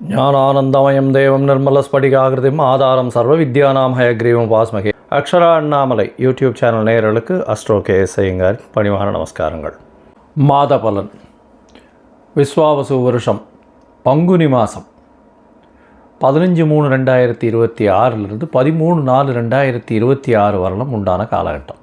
ஞானானந்தமயம் தேவம் நிர்மலஸ்படிகாகிருதிம் ஆதாரம் சர்வ வித்யானாம் ஹயக்ரீவம் வாஸ்மகே. அக்ஷரா அண்ணாமலை யூடியூப் சேனல் நேயர்களுக்கு அஸ்ட்ரோ கேஎஸ் ஐயங்கார் பணிவான நமஸ்காரங்கள். மாத பலன். விஸ்வாவசு வருஷம் பங்குனி மாதம் 15/3/2026 13/4/2026 வரலும் உண்டான காலகட்டம்.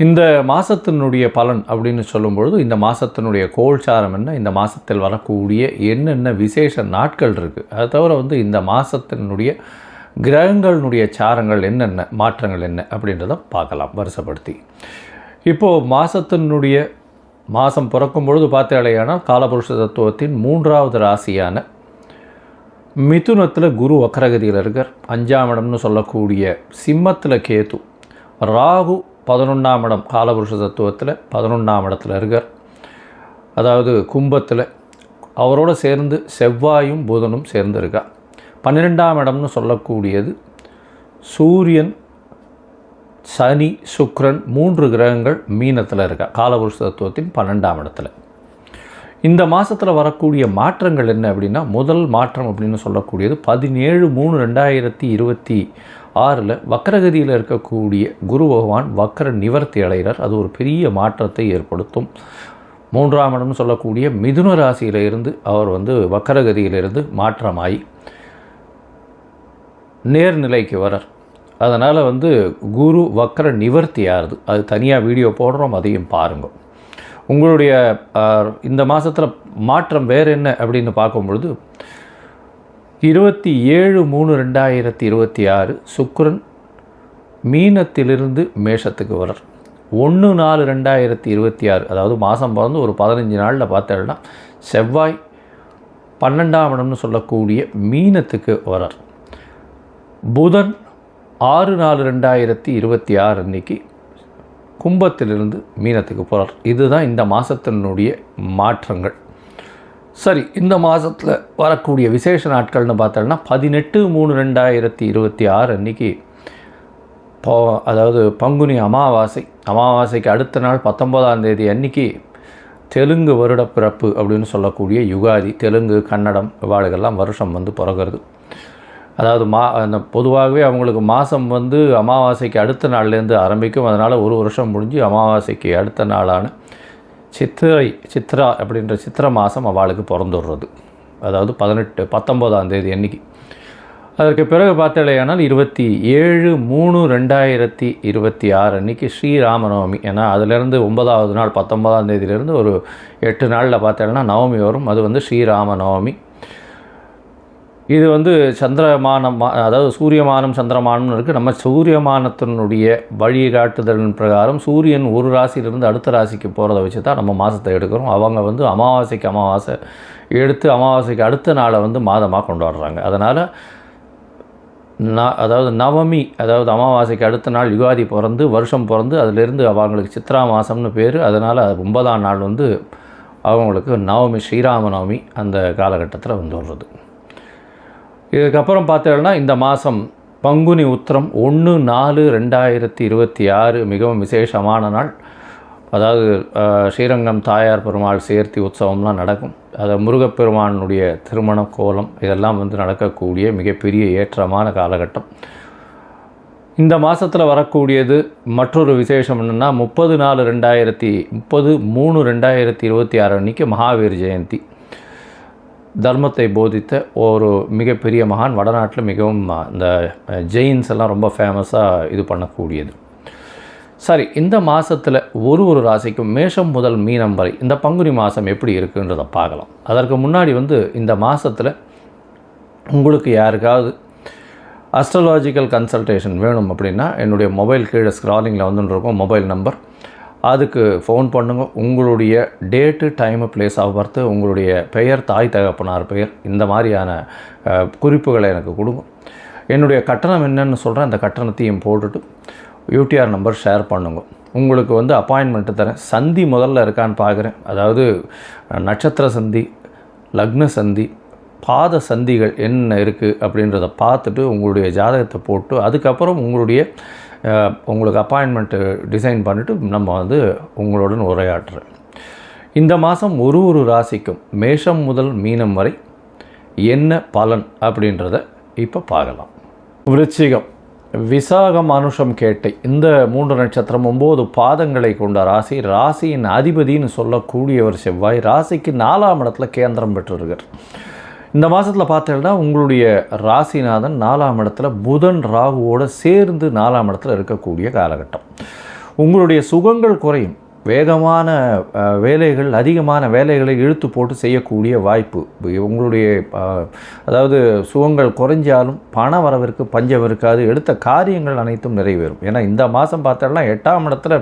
இந்த மாதத்தினுடைய பலன் அப்படின்னு சொல்லும்பொழுது இந்த மாதத்தினுடைய கோல்சாரம் என்ன, இந்த மாதத்தில் வரக்கூடிய என்னென்ன விசேஷ நாட்கள் இருக்குது, அதை தவிர இந்த மாதத்தினுடைய கிரகங்களினுடைய சாரங்கள் என்னென்ன மாற்றங்கள் என்ன அப்படின்றத பார்க்கலாம் வருஷப்படுத்தி. இப்போது மாதம் பிறக்கும் பொழுது பார்த்தாலேயானால் காலபுருஷ தத்துவத்தின் 3வது ராசியான மிதுனத்தில் குரு வக்ரகதியில் இருக்கார். 5ஆம் இடம்னு சொல்லக்கூடிய சிம்மத்தில் கேது, ராகு 11ஆம் இடம் காலபுருஷ தத்துவத்தில் 11ஆம் இடத்துல இருக்கார். அதாவது கும்பத்தில் அவரோடு சேர்ந்து செவ்வாயும் புதனும் சேர்ந்து இருக்கார். 12ஆம் இடம்னு சொல்லக்கூடியது சூரியன், சனி, சுக்கிரன் 3 கிரகங்கள் மீனத்தில் இருக்கா காலபுருஷ தத்துவத்தின் 12ஆம் இடத்துல. இந்த மாதத்தில் வரக்கூடிய மாற்றங்கள் என்ன அப்படின்னா, முதல் மாற்றம் அப்படின்னு சொல்லக்கூடியது 17/3/2026 வக்ரகதியில் இருக்கக்கூடிய குரு பகவான் வக்ர நிவர்த்தி அடைகிறார். அது ஒரு பெரிய மாற்றத்தை ஏற்படுத்தும். 3ஆம் இடம்னு சொல்லக்கூடிய மிதுன ராசியிலிருந்து அவர் வக்ரகதியிலிருந்து மாற்றமாகி நேர்நிலைக்கு வரார். அதனால் குரு வக்ர நிவர்த்தி ஆகுது. அது தனியாக வீடியோ போடுறோம், அதையும் பாருங்கள். உங்களுடைய இந்த மாதத்தில் மாற்றம் வேறு என்ன அப்படின்னு பார்க்கும்பொழுது 27/3/2026 சுக்கிரன் மீனத்திலிருந்து மேஷத்துக்கு வரார். 1/4/2026 அதாவது மாதம் பிறந்து ஒரு 15 நாளில் பார்த்தோம்னா செவ்வாய் 12ஆம் இடம்னு சொல்லக்கூடிய மீனத்துக்கு வரார். புதன் 6/4/2026 அன்னைக்கு கும்பத்திலிருந்து மீனத்துக்கு போகிறார். இதுதான் இந்த மாதத்தினுடைய மாற்றங்கள். சரி, இந்த மாதத்தில் வரக்கூடிய விசேஷ நாட்கள்னு பார்த்தோம்னா 18/3/2026 அன்றைக்கி அதாவது பங்குனி அமாவாசைக்கு அடுத்த நாள் 19ஆம் தேதி அன்றைக்கி தெலுங்கு வருட பிறப்பு அப்படின்னு சொல்லக்கூடிய யுகாதி. தெலுங்கு, கன்னடம் இவாளுகெல்லாம் வருஷம் பிறகுறது. அதாவது அந்த பொதுவாகவே அவங்களுக்கு மாதம் அமாவாசைக்கு அடுத்த நாள்லேருந்து ஆரம்பிக்கும். அதனால் ஒரு வருஷம் முடிஞ்சு அமாவாசைக்கு அடுத்த நாளான சித்ரா அப்படின்ற சித்திரை மாதம் அவளுக்கு பிறந்துடுறது. அதாவது 19ஆம் தேதி அன்றைக்கி. அதற்கு பிறகு பார்த்தாலேயானால் 27/3/2026 அன்றைக்கி ஸ்ரீராமநவமி. ஏன்னா அதிலேருந்து 9ஆவது நாள் 19ஆம் தேதியிலேருந்து ஒரு 8 நாளில் பார்த்தோன்னா நவமி வரும். அது ஸ்ரீராமநவமி. இது சந்திரமானம், அதாவது சூரியமானம் சந்திரமானம்னு இருக்குது. நம்ம சூரியமானத்தினுடைய வழிகாட்டுதலின் பிரகாரம் சூரியன் ஒரு ராசியிலிருந்து அடுத்த ராசிக்கு போகிறத வச்சு தான் நம்ம மாதத்தை எடுக்கிறோம். அவங்க அமாவாசை எடுத்து அமாவாசைக்கு அடுத்த நாளை மாதமாக கொண்டாடுறாங்க. அதனால் அதாவது நவமி, அதாவது அமாவாசைக்கு அடுத்த நாள் யுகாதி வருஷம் பிறந்து அதிலிருந்து அவங்களுக்கு சித்ரா மாதம்னு பேர். அதனால் 9ஆம் நாள் அவங்களுக்கு நவமி, ஸ்ரீராமநவமி அந்த காலகட்டத்தில் வருது. இதுக்கப்புறம் பார்த்தோம்னா இந்த மாதம் பங்குனி உத்திரம் 1/4/2026 மிகவும் விசேஷமான நாள். அதாவது ஸ்ரீரங்கம் தாயார் பெருமாள் சேர்த்தி உற்சவம்லாம் நடக்கும். அது முருகப்பெருமானுடைய திருமண கோலம் இதெல்லாம் நடக்கக்கூடிய மிகப்பெரிய ஏற்றமான காலகட்டம். இந்த மாதத்தில் வரக்கூடியது மற்றொரு விசேஷம் என்னென்னா 30/3/2026 அன்றைக்கி மகாவீர் ஜெயந்தி. தர்மத்தை போதித்த ஒரு மிகப்பெரிய மகான். வடநாட்டில் மிகவும் இந்த ஜெயின்ஸ் எல்லாம் ரொம்ப ஃபேமஸாக இது பண்ணக்கூடியது. சரி, இந்த மாதத்தில் ஒரு ராசிக்கும் மேஷம் முதல் மீனம் வரை இந்த பங்குனி மாதம் எப்படி இருக்குன்றதை பார்க்கலாம். அதற்கு முன்னாடி இந்த மாதத்தில் உங்களுக்கு யாருக்காவது அஸ்ட்ராலாஜிக்கல் கன்சல்டேஷன் வேணும் அப்படின்னா என்னுடைய மொபைல் கீழே ஸ்க்ராலிங்கில் இருக்கும் மொபைல் நம்பர், அதுக்கு ஃபோன் பண்ணுங்கள். உங்களுடைய date, time, place of birth, உங்களுடைய பெயர், தாய் தகப்பனார் பெயர், இந்த மாதிரியான குறிப்புகளை எனக்கு கொடுங்க. என்னுடைய கட்டணம் என்னன்னு சொல்கிறேன். அந்த கட்டணத்தையும் போட்டுட்டு யூடிஆர் நம்பர் ஷேர் பண்ணுங்க. உங்களுக்கு அப்பாயின்மெண்ட்டு தரேன். சந்தி முதல்ல இருக்கான்னு பார்க்குறேன். அதாவது நட்சத்திர சந்தி, லக்ன சந்தி, பாத சந்திகள் என்ன இருக்குது அப்படின்றத பார்த்துட்டு உங்களுடைய ஜாதகத்தை போட்டு அதுக்கப்புறம் உங்களுக்கு அப்பாயின்மெண்ட்டு டிசைன் பண்ணிவிட்டு நம்ம உங்களுடன் உரையாற்றுறேன். இந்த மாதம் ஒரு ராசிக்கும் மேஷம் முதல் மீனம் வரை என்ன பலன் அப்படின்றத இப்போ பார்க்கலாம். விருச்சிகம், விசாகம், அனுஷம், கேட்டை இந்த 3 நட்சத்திரம் 9 பாதங்களை கொண்ட ராசி. ராசியின் அதிபதினு சொல்லக்கூடியவர் செவ்வாய். ராசிக்கு 4ஆம் இடத்துல கேந்திரம் பெற்றிருக்கார். இந்த மாதத்தில் பார்த்தீங்கன்னா உங்களுடைய ராசிநாதன் 4ஆம் இடத்துல புதன் ராகுவோடு சேர்ந்து 4ஆம் இடத்துல இருக்கக்கூடிய காலகட்டம். உங்களுடைய சுகங்கள் குறையும். வேகமான வேலைகள், அதிகமான வேலைகளை இழுத்து போட்டு செய்யக்கூடிய வாய்ப்பு. உங்களுடைய அதாவது சுகங்கள் குறைஞ்சாலும் பண வரவிற்கு பஞ்சம் இருக்காது. எடுத்த காரியங்கள் அனைத்தும் நிறைவேறும். ஏன்னா இந்த மாதம் பார்த்தோம்னா 8ஆம் இடத்துல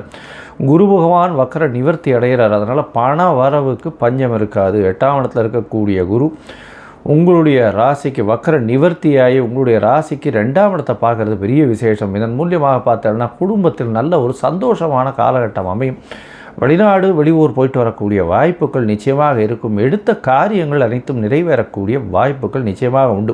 குரு பகவான் வக்கர நிவர்த்தி அடைகிறார். அதனால் பண வரவுக்கு பஞ்சம் இருக்காது. 8ஆம் இடத்துல இருக்கக்கூடிய குரு உங்களுடைய ராசிக்கு வக்கர நிவர்த்தியாகி உங்களுடைய ராசிக்கு 2ஆம் இடத்தை பார்க்குறது பெரிய விசேஷம். இதன் மூலியமாக பார்த்தோம்னா குடும்பத்தில் நல்ல ஒரு சந்தோஷமான காலகட்டம் அமையும். வெளிநாடு வெளியூர் போயிட்டு வரக்கூடிய வாய்ப்புகள் நிச்சயமாக இருக்கும். எடுத்த காரியங்கள் அனைத்தும் நிறைவேறக்கூடிய வாய்ப்புகள் நிச்சயமாக உண்டு.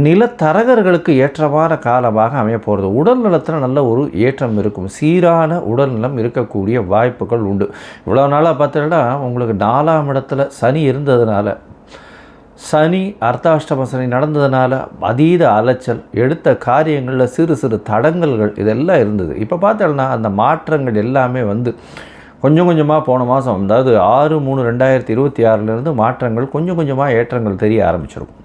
நிலத்தரகர்களுக்கு ஏற்றமான காலமாக அமைய போகிறது. உடல் நலத்தில் நல்ல ஒரு ஏற்றம் இருக்கும். சீரான உடல்நலம் இருக்கக்கூடிய வாய்ப்புகள் உண்டு. இவ்வளோ நாளாக பார்த்தீங்கன்னா உங்களுக்கு 4ஆம் இடத்துல சனி இருந்ததுனால, சனி அர்த்தாஷ்டம சனி நடந்ததுனால அதீத அலைச்சல், எடுத்த காரியங்களில் சிறு சிறு தடங்கல்கள் இதெல்லாம் இருந்தது. இப்போ பார்த்தோம்னா அந்த மாற்றங்கள் எல்லாமே வந்து கொஞ்சம் கொஞ்சமாக போன மாதம், அதாவது 6/3/2026 மாற்றங்கள் கொஞ்சம் கொஞ்சமாக ஏற்றங்கள் தெரிய ஆரம்பிச்சிருக்கும்.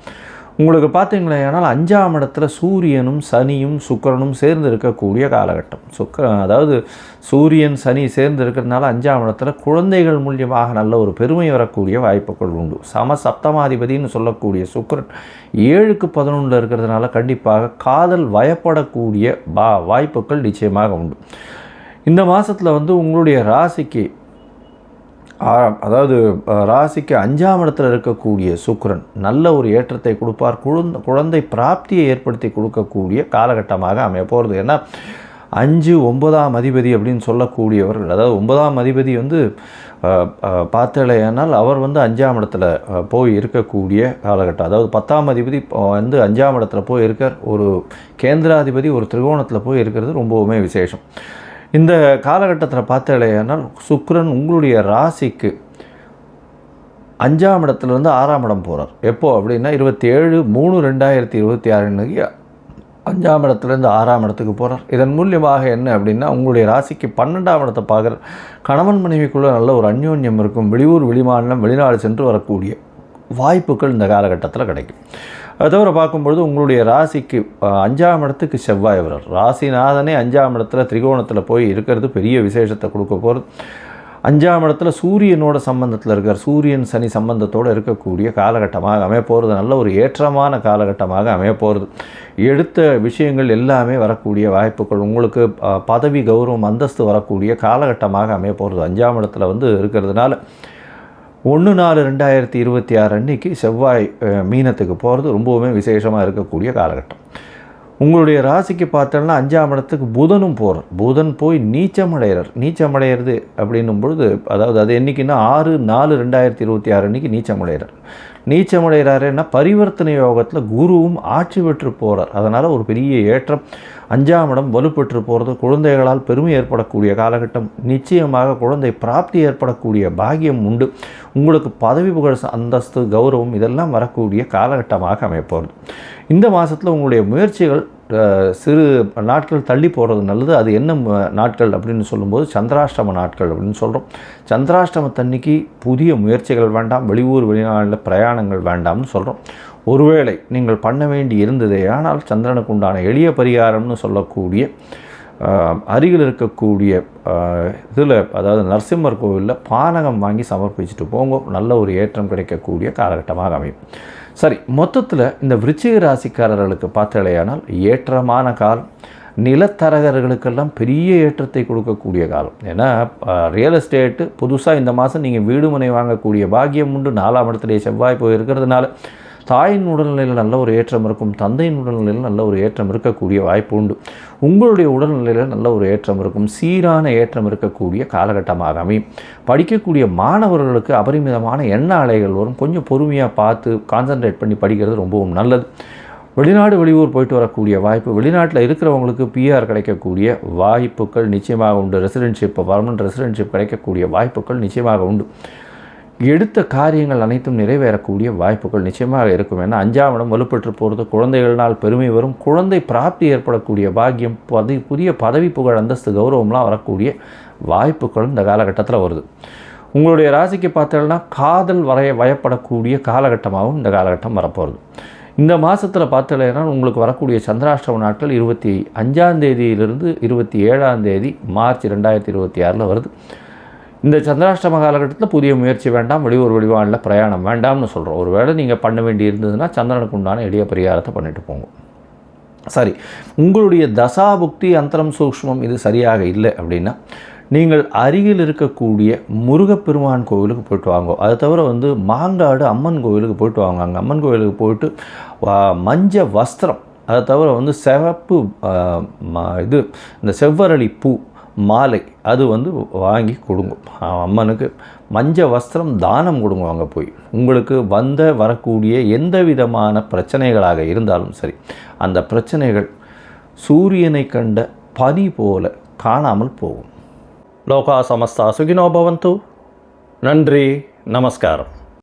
உங்களுக்கு பார்த்தீங்களே, ஆனால் 5ஆம் இடத்துல சூரியனும் சனியும் சுக்கிரனும் சேர்ந்து இருக்கக்கூடிய காலகட்டம். அதாவது சூரியன் சனி சேர்ந்து இருக்கிறதுனால 5ஆம் இடத்துல குழந்தைகள் மூலியமாக நல்ல ஒரு பெருமை வரக்கூடிய வாய்ப்புகள் உண்டு. சப்தமாதிபதினு சொல்லக்கூடிய சுக்கிரன் 7க்கு 11 இருக்கிறதுனால கண்டிப்பாக காதல் வயப்படக்கூடிய வாய்ப்புகள் நிச்சயமாக உண்டு. இந்த மாதத்தில் வந்து உங்களுடைய ராசிக்கு, அதாவது ராசிக்கு 5ஆம் இடத்துல இருக்கக்கூடிய சுக்கிரன் நல்ல ஒரு ஏற்றத்தை கொடுப்பார். குழந்தை பிராப்தியை ஏற்படுத்தி கொடுக்கக்கூடிய காலகட்டமாக அமைய போகிறது. ஏன்னா 5 9ஆம் அதிபதி அப்படின்னு சொல்லக்கூடியவர்கள், அதாவது 9ஆம் அதிபதி வந்து பார்த்தலையானால் அவர் வந்து 5ஆம் இடத்துல போய் இருக்கக்கூடிய காலகட்டம். அதாவது 10ஆம் அதிபதி வந்து 5ஆம் இடத்துல போய் இருக்கார். ஒரு கேந்திராதிபதி ஒரு திரிகோணத்தில் போய் இருக்கிறது ரொம்பவுமே விசேஷம். இந்த காலகட்டத்தில் பார்த்தலையானால் சுக்கிரன் உங்களுடைய ராசிக்கு 5ஆம் இடத்துலேருந்து 6ஆம் இடம் போகிறார். எப்போது அப்படின்னா 27/3/2026 அன்றைக்கி 5ஆம் இடத்துலேருந்து 6ஆம் இடத்துக்கு போகிறார். இதன் மூலியமாக என்ன அப்படின்னா உங்களுடைய ராசிக்கு 12ஆம் இடத்தை பார்க்குற கணவன் மனைவிக்குள்ளே நல்ல ஒரு அந்யோன்யம் இருக்கும். வெளியூர் வெளிமாநிலம் வெளிநாடு சென்று வரக்கூடிய வாய்ப்புகள் இந்த காலகட்டத்தில் கிடைக்கும். அது தவிர பார்க்கும்பொழுது உங்களுடைய ராசிக்கு 5ஆம் இடத்துக்கு செவ்வாய் வர்றார். ராசிநாதனே 5ஆம் இடத்துல திரிகோணத்தில் போய் இருக்கிறது பெரிய விசேஷத்தை கொடுக்க போகிறது. 5ஆம் இடத்துல சூரியனோட சம்பந்தத்தில் இருக்கார். சூரியன் சனி சம்பந்தத்தோடு இருக்கக்கூடிய காலகட்டமாக அமைய போகிறது. நல்ல ஒரு ஏற்றமான காலகட்டமாக அமைய போகிறது. எடுத்த விஷயங்கள் எல்லாமே வரக்கூடிய வாய்ப்புகள், உங்களுக்கு பதவி கௌரவம் அந்தஸ்து வரக்கூடிய காலகட்டமாக அமைய போகிறது. 5ஆம் இடத்துல வந்து இருக்கிறதுனால 1/4/2026 அன்றைக்கி செவ்வாய் மீனத்துக்கு போகிறது ரொம்பவுமே விசேஷமாக இருக்கக்கூடிய காலகட்டம். உங்களுடைய ராசிக்கு பார்த்தோன்னா 5ஆம் இடத்துக்கு புதனும் போகிறார். புதன் போய் நீச்சமடைகிறார். நீச்சமடைகிறது அப்படின்னும் பொழுது, அதாவது அது என்றைக்குன்னா 6/4/2026 அன்றைக்கி நீச்சமடைகிறார். நீச்சமடைகிறாருன்னா பரிவர்த்தனை யோகத்தில் குருவும் ஆட்சி பெற்று போகிறார். அதனால் ஒரு பெரிய ஏற்றம். 5ஆம் இடம் வலுப்பெற்று போகிறது. குழந்தைகளால் பெருமை ஏற்படக்கூடிய காலகட்டம். நிச்சயமாக குழந்தை பிராப்தி ஏற்படக்கூடிய பாக்கியம் உண்டு. உங்களுக்கு பதவி புகழ் அந்தஸ்து கௌரவம் இதெல்லாம் வரக்கூடிய காலகட்டமாக அமையப்போகிறது. இந்த மாதத்தில் உங்களுடைய முயற்சிகள் சிறு நாட்கள் தள்ளி போகிறது நல்லது. அது என்ன நாட்கள் அப்படின்னு சொல்லும்போது சந்திராஷ்டம நாட்கள் அப்படின்னு சொல்கிறோம். சந்திராஷ்டமத்தன்னைக்கு புதிய முயற்சிகள் வேண்டாம். வெளியூர் வெளிநாட்டில் பிரயாணங்கள் வேண்டாம்னு சொல்கிறோம். ஒருவேளை நீங்கள் பண்ண வேண்டி இருந்ததே ஆனால் சந்திரனுக்கு உண்டான எளிய பரிகாரம்னு சொல்லக்கூடிய அருகில் இருக்கக்கூடிய இதில், அதாவது நரசிம்மர் கோவிலில் பானகம் வாங்கி சமர்ப்பிச்சுட்டு போங்க. நல்ல ஒரு ஏற்றம் கிடைக்கக்கூடிய காலகட்டமாக அமையும். சரி, மொத்தத்தில் இந்த விருச்சிக ராசிக்காரர்களுக்கு பார்த்தாலேயானால் ஏற்றமான காலம். நிலத்தரகர்களுக்கெல்லாம் பெரிய ஏற்றத்தை கொடுக்கக்கூடிய காலம். ஏன்னா ரியல் எஸ்டேட்டு புதுசாக இந்த மாதம் நீங்கள் வீடு மனை வாங்கக்கூடிய பாக்கியம் உண்டு. 4ஆம் இடத்துலேயே செவ்வாய் போய் இருக்கிறதுனால தாயின் உடல்நிலையில் நல்ல ஒரு ஏற்றம் இருக்கும். தந்தையின் உடல்நிலையில் நல்ல ஒரு ஏற்றம் இருக்கக்கூடிய வாய்ப்பு உண்டு. உங்களுடைய உடல்நிலையில் நல்ல ஒரு ஏற்றம் இருக்கும். சீரான ஏற்றம் இருக்கக்கூடிய காலகட்டமாக அமையும். படிக்கக்கூடிய மாணவர்களுக்கு அபரிமிதமான எண்ண அலைகள் வரும். கொஞ்சம் பொறுமையாக பார்த்து கான்சன்ட்ரேட் பண்ணி படிக்கிறது ரொம்பவும் நல்லது. வெளிநாடு வெளியூர் போயிட்டு வரக்கூடிய வாய்ப்பு, வெளிநாட்டில் இருக்கிறவங்களுக்கு பிஆர் கிடைக்கக்கூடிய வாய்ப்புகள் நிச்சயமாக உண்டு. ரெசிடென்ஷிப், பர்மனன்ட் ரெசிடென்ஷிப் கிடைக்கக்கூடிய வாய்ப்புகள் நிச்சயமாக உண்டு. எடுத்த காரியங்கள் அனைத்தும் நிறைவேறக்கூடிய வாய்ப்புகள் நிச்சயமாக இருக்கும். ஏன்னா 5ஆம் இடம் வலுப்பெற்று போகிறது, குழந்தைகள்னால் பெருமை வரும், குழந்தை பிராப்தி ஏற்படக்கூடிய பாக்கியம், புதிய பதவி புகழ் அந்தஸ்து கௌரவம்லாம் வரக்கூடிய வாய்ப்புகளும் இந்த காலகட்டத்தில் வருது. உங்களுடைய ராசிக்கு பார்த்தீங்கன்னா காதல் வயப்படக்கூடிய காலகட்டமாகவும் இந்த காலகட்டம் வரப்போகிறது. இந்த மாதத்தில் பார்த்தீங்கன்னா உங்களுக்கு வரக்கூடிய சந்திராஷ்டம நாட்கள் 25ஆம் தேதியிலிருந்து 27ஆம் தேதி மார்ச் 2026 வருது. இந்த சந்திராஷ்டம காலகட்டத்தில் புதிய முயற்சி வேண்டாம், வெளியூர் வெளிவானில் பிரயாணம் வேண்டாம்னு சொல்கிறோம். ஒரு வேளை நீங்கள் பண்ண வேண்டி இருந்ததுன்னா சந்திரனுக்கு உண்டான எளிய பரிகாரத்தை பண்ணிட்டு போங்க. சரி, உங்களுடைய தசாபுக்தி அந்தரம் சூக்ஷ்மம் இது சரியாக இல்லை அப்படின்னா நீங்கள் அருகில் இருக்கக்கூடிய முருகப்பெருமான் கோவிலுக்கு போய்ட்டு வாங்க. அதை தவிர மாங்காடு அம்மன் கோவிலுக்கு போய்ட்டு வாங்க. அங்கே அம்மன் கோவிலுக்கு போய்ட்டு மஞ்ச வஸ்திரம், அதை தவிர சிவப்பு இந்த செவ்வரளி பூ மாலை அது வாங்கி கொடுங்க. அம்மனுக்கு மஞ்ச வஸ்திரம் தானம் கொடுங்க. அங்கே போய் உங்களுக்கு வரக்கூடிய எந்த விதமான பிரச்சனைகளாக இருந்தாலும் சரி, அந்த பிரச்சனைகள் சூரியனை கண்ட பனி போல காணாமல் போகும். லோகா சமஸ்தா சுகினோ பவந்து. நன்றி, நமஸ்காரம்.